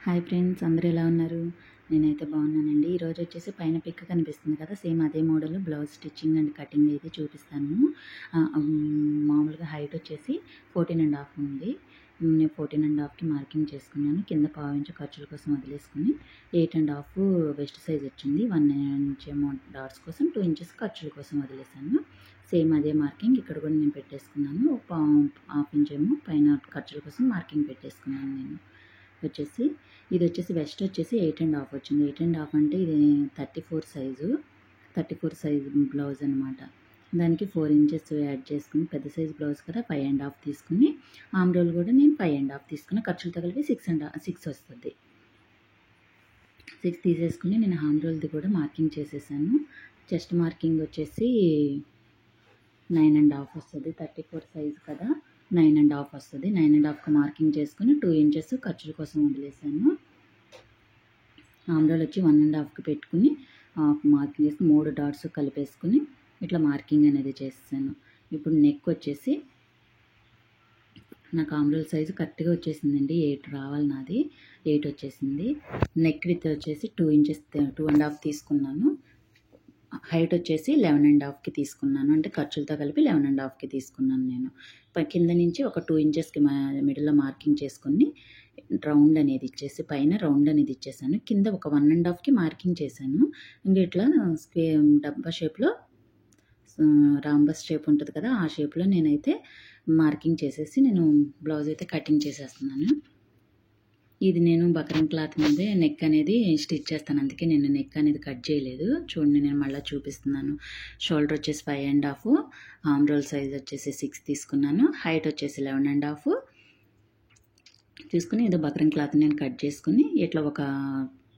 Hi friends, అందరూ ఎలా ఉన్నారు? నేనైతే బాగున్నానండి. ఈరోజు వచ్చేసి పైన పిక్ కనిపిస్తుంది కదా, సేమ్ అదే model blouse stitching and cutting అయితే చూపిస్తాను. మామూలుగా హైట్ వచ్చేసి 14.5 ఉంది. నేను 14.5కి మార్కింగ్ చేసుకున్నాను. కింద పావించి ఖర్చుల కోసం వదిలేసుకుని 8.5 వెస్ట్ సైజ్ వచ్చింది. 1 ఇంచ్ ఏమో డాట్స్ కోసం, 2 ఇంచెస్ ఖర్చుల కోసం వదిలేసాను. సేమ్ అదే మార్కింగ్ ఇక్కడ కూడా నేను పెట్టేసుకున్నాను. హాఫ్ ఇంచ్ ఏమో పైన ఖర్చుల కోసం మార్కింగ్ పెట్టేసుకున్నాను. నేను ఇది వచ్చేసి వెస్ట్ వచ్చేసి 8.5 వచ్చింది. 8.5 అంటే ఇది 34 సైజు బ్లౌజ్ అనమాట. దానికి 4 ఇంచెస్ యాడ్ చేసుకుని, పెద్ద సైజు బ్లౌజ్ కదా, 5.5 తీసుకుని, ఆమ్ రోల్ కూడా నేను 5.5 తీసుకుని, ఖర్చులతో కలిపి 6 వస్తుంది. 6 తీసేసుకుని నేను ఆమ్ రోల్ది కూడా మార్కింగ్ చేసేసాను. చెస్ట్ మార్కింగ్ వచ్చేసి 9.5 వస్తుంది. 34 సైజు కదా, 9.5 వస్తుంది. 9.5కి మార్కింగ్ చేసుకుని 2 ఇంచెస్ ఖర్చుల కోసం వదిలేసాను. ఆమ్రోల్ వచ్చి 1.5కి పెట్టుకుని మార్కింగ్ చేసి 3 డాట్స్ కలిపేసుకుని ఇట్లా మార్కింగ్ అనేది చేసాను. ఇప్పుడు నెక్ వచ్చేసి నాకు ఆమ్రోల్ సైజు కరెక్ట్గా వచ్చేసిందండి. 8 రావాలి, నాది 8 వచ్చేసింది. నెక్ విత్ వచ్చేసి 2 ఇంచెస్ 2.5 తీసుకున్నాను. హైట్ వచ్చేసి 11.5కి తీసుకున్నాను. అంటే ఖర్చులతో కలిపి 11.5కి తీసుకున్నాను. నేను కింద నుంచి ఒక 2 ఇంచెస్కి మిడిల్లో మార్కింగ్ చేసుకుని రౌండ్ అనేది ఇచ్చేసి, పైన రౌండ్ అనేది ఇచ్చేసాను. కింద ఒక 1.5కి మార్కింగ్ చేశాను. ఇంకా ఇట్లా డబ్బా షేప్లో రాంబస్ షేప్ ఉంటుంది కదా, ఆ షేప్లో నేనైతే మార్కింగ్ చేసేసి నేను బ్లౌజ్ అయితే కటింగ్ చేసేస్తున్నాను. ఇది నేను బక్రం క్లాత్ మీదే నెక్ అనేది స్టిచ్ చేస్తాను. అందుకే నేను నెక్ అనేది కట్ చేయలేదు. చూడండి, నేను మళ్ళీ చూపిస్తున్నాను. షోల్డర్ వచ్చేసి 5.5, ఆమ్ రోల్ సైజ్ వచ్చేసి 6 తీసుకున్నాను. హైట్ వచ్చేసి 11.5 తీసుకుని, ఏదో బక్రం క్లాత్ నేను కట్ చేసుకుని ఇట్లా ఒక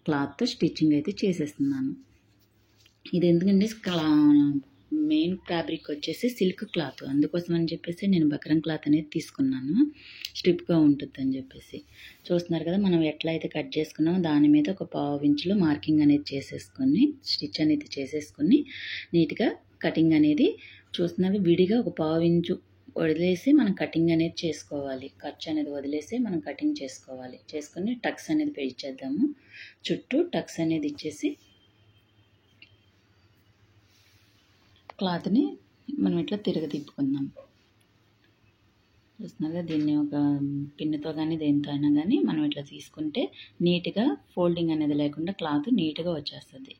క్లాత్తో స్టిచ్చింగ్ అయితే చేసేస్తున్నాను. ఇది ఎందుకంటే మెయిన్ ఫ్యాబ్రిక్ వచ్చేసి సిల్క్ క్లాత్, అందుకోసం అని చెప్పేసి నేను బక్రం క్లాత్ అనేది తీసుకున్నాను. స్ట్రిప్గా ఉంటుంది అని చెప్పేసి. చూస్తున్నారు కదా, మనం ఎట్లా అయితే కట్ చేసుకున్నామో దాని మీద ఒక 1/2 ఇంచులో మార్కింగ్ అనేది చేసేసుకొని, స్టిచ్ అనేది చేసేసుకొని నీట్గా కటింగ్ అనేది చూస్తున్నవి విడిగా ఒక 1/2 ఇంచు వదిలేసి మనం కటింగ్ అనేది చేసుకోవాలి. ఖర్చు అనేది వదిలేసి మనం కటింగ్ చేసుకోవాలి. చేసుకొని టక్స్ అనేది పెంచేద్దాము. చుట్టూ టక్స్ అనేది ఇచ్చేసి క్లాత్ని మనం ఇట్లా తిప్పుకుందాం. చూస్తున్నారుగా, దీన్ని ఒక పిన్నుతో కానీ దేనితో అయినా కానీ మనం ఇట్లా తీసుకుంటే నీట్గా ఫోల్డింగ్ అనేది లేకుండా క్లాత్ నీట్గా వచ్చేస్తుంది.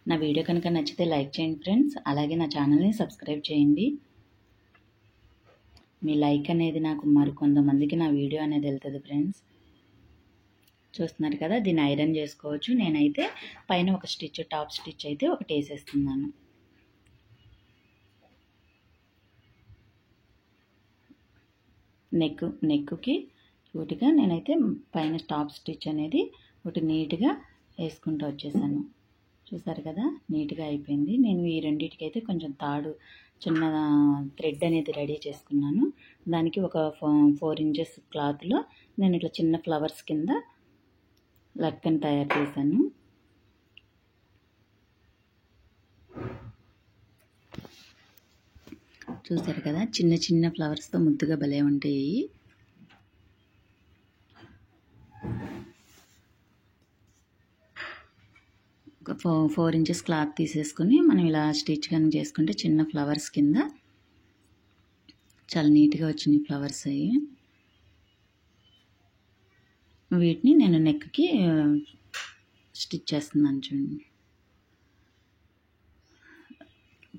నా వీడియో కనుక నచ్చితే లైక్ చేయండి ఫ్రెండ్స్. అలాగే నా ఛానల్ని సబ్స్క్రైబ్ చేయండి. మీ లైక్ అనేది నాకు కొంతమందికి నా వీడియో అనేది వెళ్తుంది ఫ్రెండ్స్. చూస్తున్నారు కదా, దీన్ని ఐరన్ చేసుకోవచ్చు. నేనైతే పైన ఒక స్టిచ్, టాప్ స్టిచ్ అయితే ఒకటి వేసేస్తున్నాను. నెక్కి చూటిగా నేనైతే పైన టాప్ స్టిచ్ అనేది ఒకటి నీట్గా వేసుకుంటూ వచ్చేసాను. చూసారు కదా, నీట్గా అయిపోయింది. నేను ఈ రెండింటికి అయితే కొంచెం తాడు, చిన్న థ్రెడ్ అనేది రెడీ చేసుకున్నాను. దానికి ఒక 4 ఇంచెస్ క్లాత్లో నేను ఇట్లా చిన్న ఫ్లవర్స్ కింద లక్కని తయారు చేశాను. చూసారు కదా, చిన్న చిన్న ఫ్లవర్స్తో ముద్దుగా భలే ఉంటాయి. ఒక 4 ఇంచెస్ క్లాత్ తీసేసుకుని మనం ఇలా స్టిచ్ కానీ చేసుకుంటే చిన్న ఫ్లవర్స్ కింద చాలా నీట్గా వచ్చినాయి ఫ్లవర్స్ అయ్యి. వీటిని నేను నెక్కి స్టిచ్ చేస్తున్నాను. చూడండి,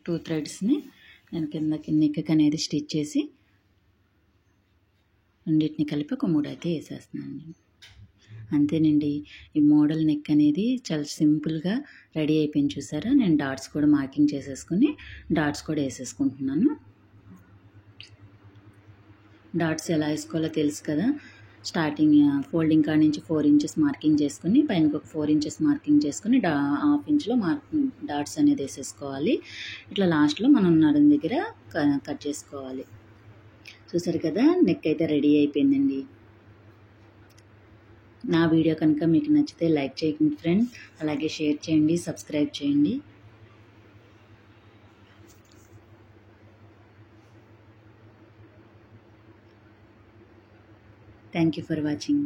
2 థ్రెడ్స్ని నేను కిందకి నెక్కి అనేది స్టిచ్ చేసి రెండింటిని కలిపి ఒక 3 అయితే వేసేస్తున్నాను. అంతేనండి, ఈ మోడల్ నెక్ అనేది చాలా సింపుల్గా రెడీ అయిపోయింది. చూసారా, నేను డాట్స్ కూడా మార్కింగ్ చేసేసుకుని డాట్స్ కూడా వేసేసుకుంటున్నాను. డాట్స్ ఎలా వేసుకోవాలో తెలుసు కదా. స్టార్టింగ్ ఫోల్డింగ్ కాడ నుంచి 4 ఇంచెస్ మార్కింగ్ చేసుకుని పైనకి ఒక 4 ఇంచెస్ మార్కింగ్ చేసుకుని హాఫ్ ఇంచ్లో డాట్స్ అనేది వేసేసుకోవాలి. ఇట్లా లాస్ట్లో మనం నడుం దగ్గర కట్ చేసుకోవాలి. చూసారు కదా, నెక్ అయితే రెడీ అయిపోయిందండి. నా వీడియో కనుక మీకు నచ్చితే లైక్ చేయండి ఫ్రెండ్స్. అలాగే షేర్ చేయండి, సబ్స్క్రైబ్ చేయండి. Thank you for watching.